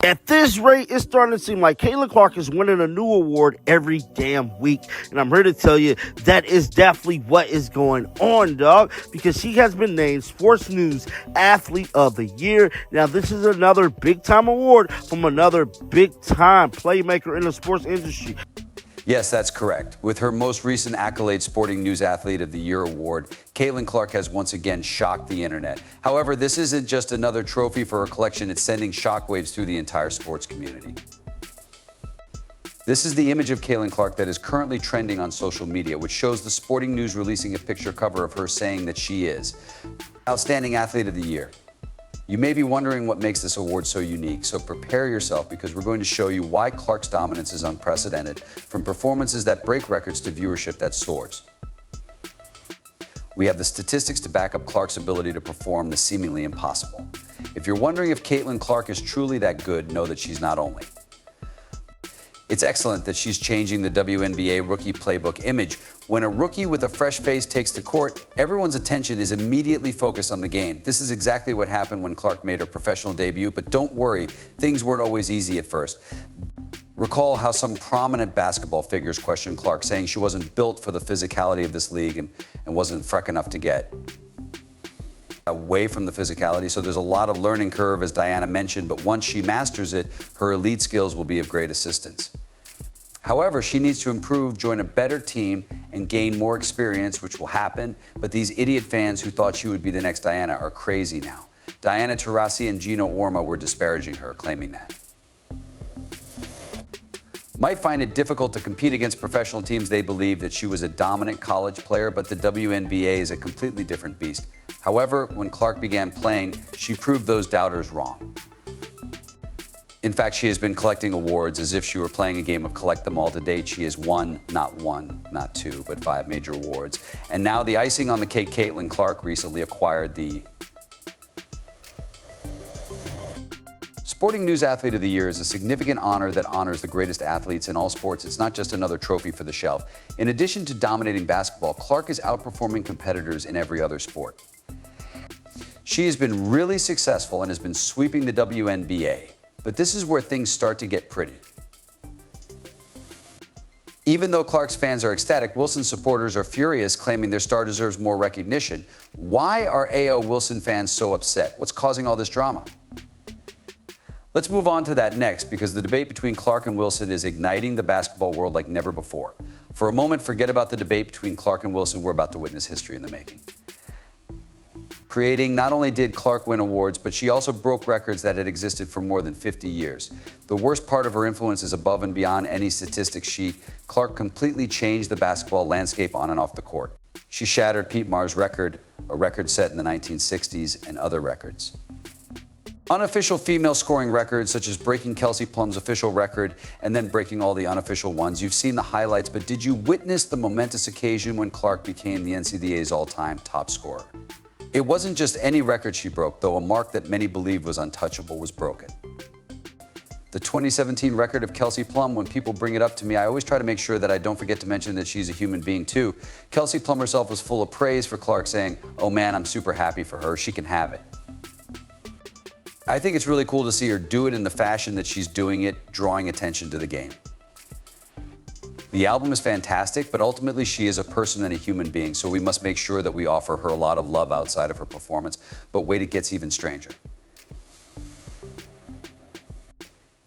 At this rate, it's starting to seem like Caitlin Clark is winning a new award every damn week. And I'm here to tell you that is definitely what is going on, dog, because she has been named Sports News Athlete of the Year. Now, this is another big-time award from another big-time playmaker in the sports industry. Yes, that's correct. With her most recent accolade, Sporting News Athlete of the Year award, Caitlin Clark has once again shocked the internet. However, this isn't just another trophy for her collection, it's sending shockwaves through the entire sports community. This is the image of Caitlin Clark that is currently trending on social media, which shows the Sporting News releasing a picture cover of her saying that she is Outstanding Athlete of the Year. You may be wondering what makes this award so unique, so prepare yourself because we're going to show you why Clark's dominance is unprecedented, from performances that break records to viewership that soars. We have the statistics to back up Clark's ability to perform the seemingly impossible. If you're wondering if Caitlin Clark is truly that good, know that she's not only. It's excellent that she's changing the WNBA rookie playbook image. When a rookie with a fresh face takes the court, everyone's attention is immediately focused on the game. This is exactly what happened when Clark made her professional debut, but don't worry, things weren't always easy at first. Recall how some prominent basketball figures questioned Clark, saying she wasn't built for the physicality of this league and wasn't fresh enough to get away from the physicality. So there's a lot of learning curve, as Diana mentioned, but once she masters it, her elite skills will be of great assistance. However, she needs to improve, join a better team, and gain more experience, which will happen. But these idiot fans who thought she would be the next Diana are crazy now. Diana Taurasi and Gino Orma were disparaging her, claiming that. Might find it difficult to compete against professional teams. They believe that she was a dominant college player, but the WNBA is a completely different beast. However, when Clark began playing, she proved those doubters wrong. In fact, she has been collecting awards as if she were playing a game of collect them all. To date, she has won, not one, not two, but 5 major awards. And now the icing on the cake, Caitlin Clark recently acquired the Sporting News Athlete of the Year. Is a significant honor that honors the greatest athletes in all sports. It's not just another trophy for the shelf. In addition to dominating basketball, Clark is outperforming competitors in every other sport. She has been really successful and has been sweeping the WNBA. But this is where things start to get pretty. Even though Clark's fans are ecstatic, Wilson's supporters are furious, claiming their star deserves more recognition. Why are A.O. Wilson fans so upset? What's causing all this drama? Let's move on to that next, because the debate between Clark and Wilson is igniting the basketball world like never before. For a moment, forget about the debate between Clark and Wilson. We're about to witness history in the making. Creating, not only did Clark win awards, but she also broke records that had existed for more than 50 years. The worst part of her influence is above and beyond any statistics sheet. Clark completely changed the basketball landscape on and off the court. She shattered Pete Mar's record, a record set in the 1960s, and other records. Unofficial female scoring records, such as breaking Kelsey Plum's official record and then breaking all the unofficial ones. You've seen the highlights, but did you witness the momentous occasion when Clark became the NCAA's all-time top scorer? It wasn't just any record she broke, though a mark that many believed was untouchable was broken. The 2017 record of Kelsey Plum, when people bring it up to me, I always try to make sure that I don't forget to mention that she's a human being too. Kelsey Plum herself was full of praise for Clark, saying, "Oh man, I'm super happy for her, she can have it." I think it's really cool to see her do it in the fashion that she's doing it, drawing attention to the game. The album is fantastic, but ultimately she is a person and a human being, so we must make sure that we offer her a lot of love outside of her performance. But wait, it gets even stranger.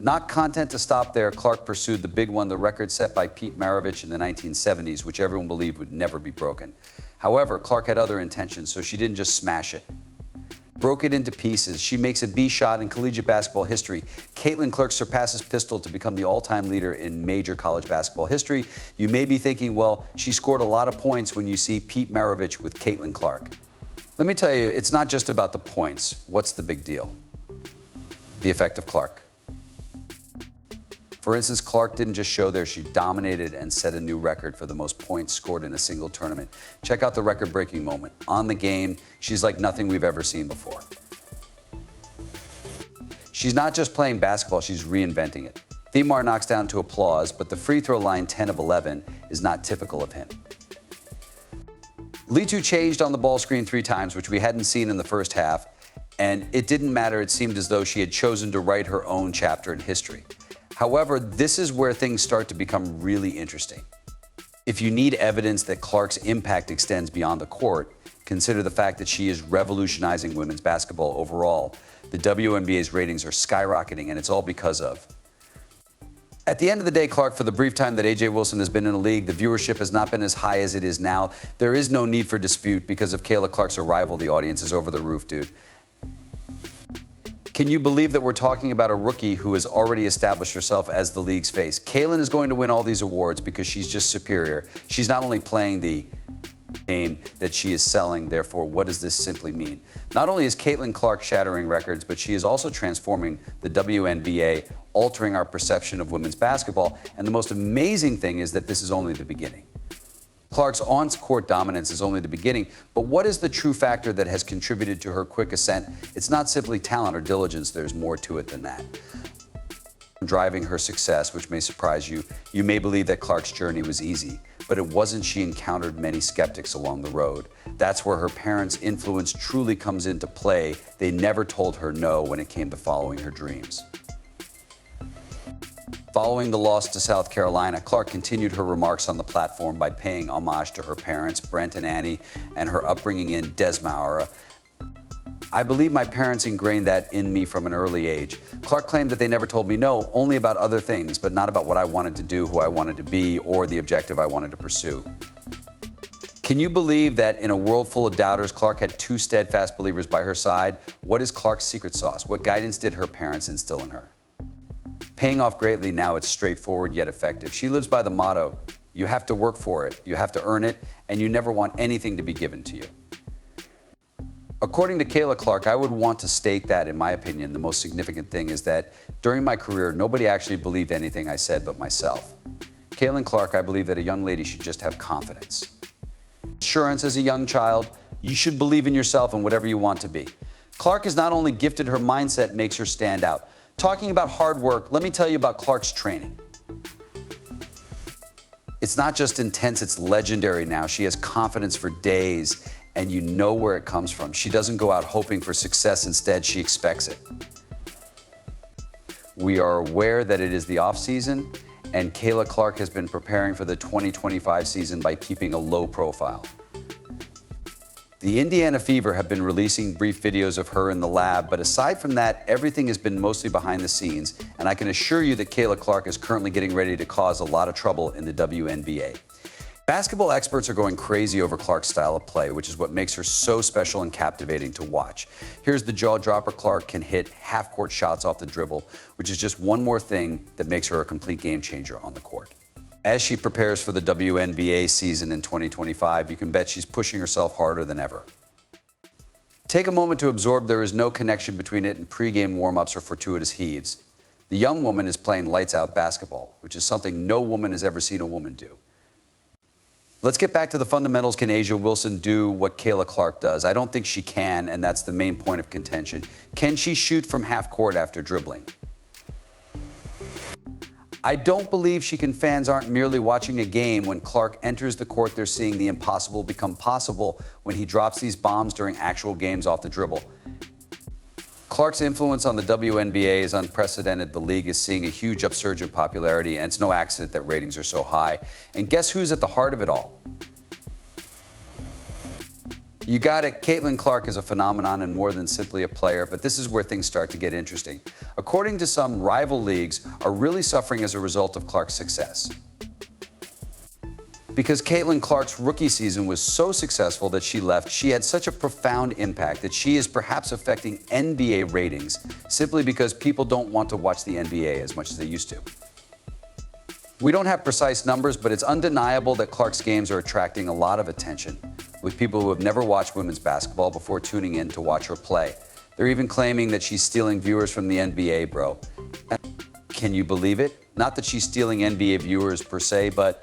Not content to stop there, Clark pursued the big one, the record set by Pete Maravich in the 1970s, which everyone believed would never be broken. However, Clark had other intentions, so she didn't just smash it. Broke it into pieces. She makes a B shot in collegiate basketball history. Caitlin Clark surpasses Pistol to become the all-time leader in major college basketball history. You may be thinking, well, she scored a lot of points when you see Pete Maravich with Caitlin Clark. Let me tell you, it's not just about the points. What's the big deal? The effect of Clark. For instance, Clark didn't just show there, she dominated and set a new record for the most points scored in a single tournament. Check out the record-breaking moment. On the game, she's like nothing we've ever seen before. She's not just playing basketball, she's reinventing it. Themar knocks down to applause, but the free throw line 10 of 11 is not typical of him. Litu changed on the ball screen 3 times, which we hadn't seen in the first half, And it didn't matter, it seemed as though she had chosen to write her own chapter in history. However, this is where things start to become really interesting. If you need evidence that Clark's impact extends beyond the court, consider the fact that she is revolutionizing women's basketball overall. The WNBA's ratings are skyrocketing, and it's all because of. At the end of the day, Clark, for the brief time that AJ Wilson has been in the league, the viewership has not been as high as it is now. There is no need for dispute because of Kayla Clark's arrival. The audience is over the roof, dude. Can you believe that we're talking about a rookie who has already established herself as the league's face? Kaylin is going to win all these awards because she's just superior. She's not only playing the game that she is selling, therefore, what does this simply mean? Not only is Caitlin Clark shattering records, but she is also transforming the WNBA, altering our perception of women's basketball. And the most amazing thing is that this is only the beginning. Clark's on-court dominance is only the beginning, but what is the true factor that has contributed to her quick ascent? It's not simply talent or diligence, there's more to it than that. Driving her success, which may surprise you, you may believe that Clark's journey was easy, but it wasn't. She encountered many skeptics along the road. That's where her parents' influence truly comes into play. They never told her no when it came to following her dreams. Following the loss to South Carolina, Clark continued her remarks on the platform by paying homage to her parents, Brent and Annie, and her upbringing in Desmaura. I believe my parents ingrained that in me from an early age. Clark claimed that they never told me no, only about other things, but not about what I wanted to do, who I wanted to be, or the objective I wanted to pursue. Can you believe that in a world full of doubters, Clark had two steadfast believers by her side? What is Clark's secret sauce? What guidance did her parents instill in her? Paying off greatly now, it's straightforward yet effective. She lives by the motto, you have to work for it, you have to earn it, and you never want anything to be given to you. According to Kayla Clark, I would want to state that, in my opinion, the most significant thing is that during my career, nobody actually believed anything I said but myself. Kayla Clark, I believe that a young lady should just have confidence. Assurance as a young child, you should believe in yourself and whatever you want to be. Clark is not only gifted, her mindset makes her stand out. Talking about hard work, let me tell you about Clark's training. It's not just intense, it's legendary now. She has confidence for days, and you know where it comes from. She doesn't go out hoping for success, instead she expects it. We are aware that it is the off season, and Kayla Clark has been preparing for the 2025 season by keeping a low profile. The Indiana Fever have been releasing brief videos of her in the lab, but aside from that, everything has been mostly behind the scenes, and I can assure you that Kayla Clark is currently getting ready to cause a lot of trouble in the WNBA. Basketball experts are going crazy over Clark's style of play, which is what makes her so special and captivating to watch. Here's the jaw-dropper. Clark can hit half-court shots off the dribble, which is just one more thing that makes her a complete game changer on the court. As she prepares for the WNBA season in 2025, you can bet she's pushing herself harder than ever. Take a moment to absorb there is no connection between it and pregame warm-ups or fortuitous heaves. The young woman is playing lights-out basketball, which is something no woman has ever seen a woman do. Let's get back to the fundamentals. Can A'ja Wilson do what Kayla Clark does? I don't think she can, and that's the main point of contention. Can she shoot from half court after dribbling? I don't believe she can. Fans aren't merely watching a game. When Clark enters the court, they're seeing the impossible become possible when he drops these bombs during actual games off the dribble. Clark's influence on the WNBA is unprecedented. The league is seeing a huge upsurge in popularity, and it's no accident that ratings are so high. And guess who's at the heart of it all? You got it. Caitlin Clark is a phenomenon and more than simply a player, but this is where things start to get interesting. According to some, rival leagues are really suffering as a result of Clark's success. Because Caitlin Clark's rookie season was so successful that she left, she had such a profound impact that she is perhaps affecting NBA ratings simply because people don't want to watch the NBA as much as they used to. We don't have precise numbers, but it's undeniable that Clark's games are attracting a lot of attention, with people who have never watched women's basketball before tuning in to watch her play. They're even claiming that she's stealing viewers from the NBA, bro. Can you believe it? Not that she's stealing NBA viewers per se, but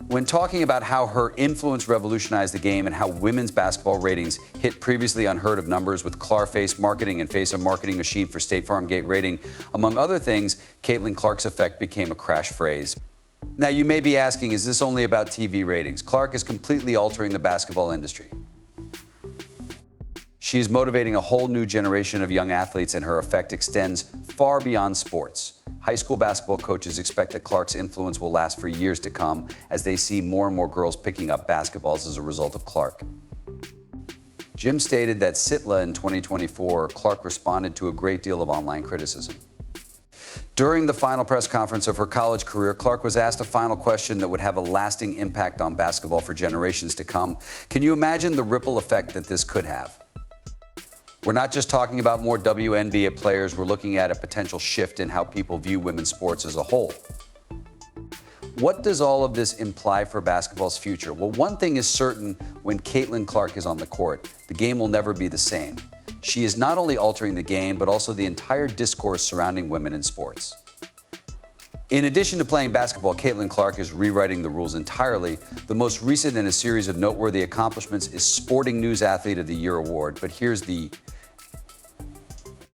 when talking about how her influence revolutionized the game and how women's basketball ratings hit previously unheard of numbers with Clarface Marketing and Face a Marketing Machine for State Farm Gate Rating, among other things, Caitlin Clark's effect became a crash phrase. Now, you may be asking, is this only about TV ratings? Clark is completely altering the basketball industry. She is motivating a whole new generation of young athletes, and her effect extends far beyond sports. High school basketball coaches expect that Clark's influence will last for years to come as they see more and more girls picking up basketballs as a result of Clark. Jim stated that Sitla in 2024, Clark responded to a great deal of online criticism. During the final press conference of her college career, Clark was asked a final question that would have a lasting impact on basketball for generations to come. Can you imagine the ripple effect that this could have? We're not just talking about more WNBA players, we're looking at a potential shift in how people view women's sports as a whole. What does all of this imply for basketball's future? Well, one thing is certain: when Caitlin Clark is on the court, the game will never be the same. She is not only altering the game, but also the entire discourse surrounding women in sports. In addition to playing basketball, Caitlin Clark is rewriting the rules entirely. The most recent in a series of noteworthy accomplishments is Sporting News Athlete of the Year award. But here's the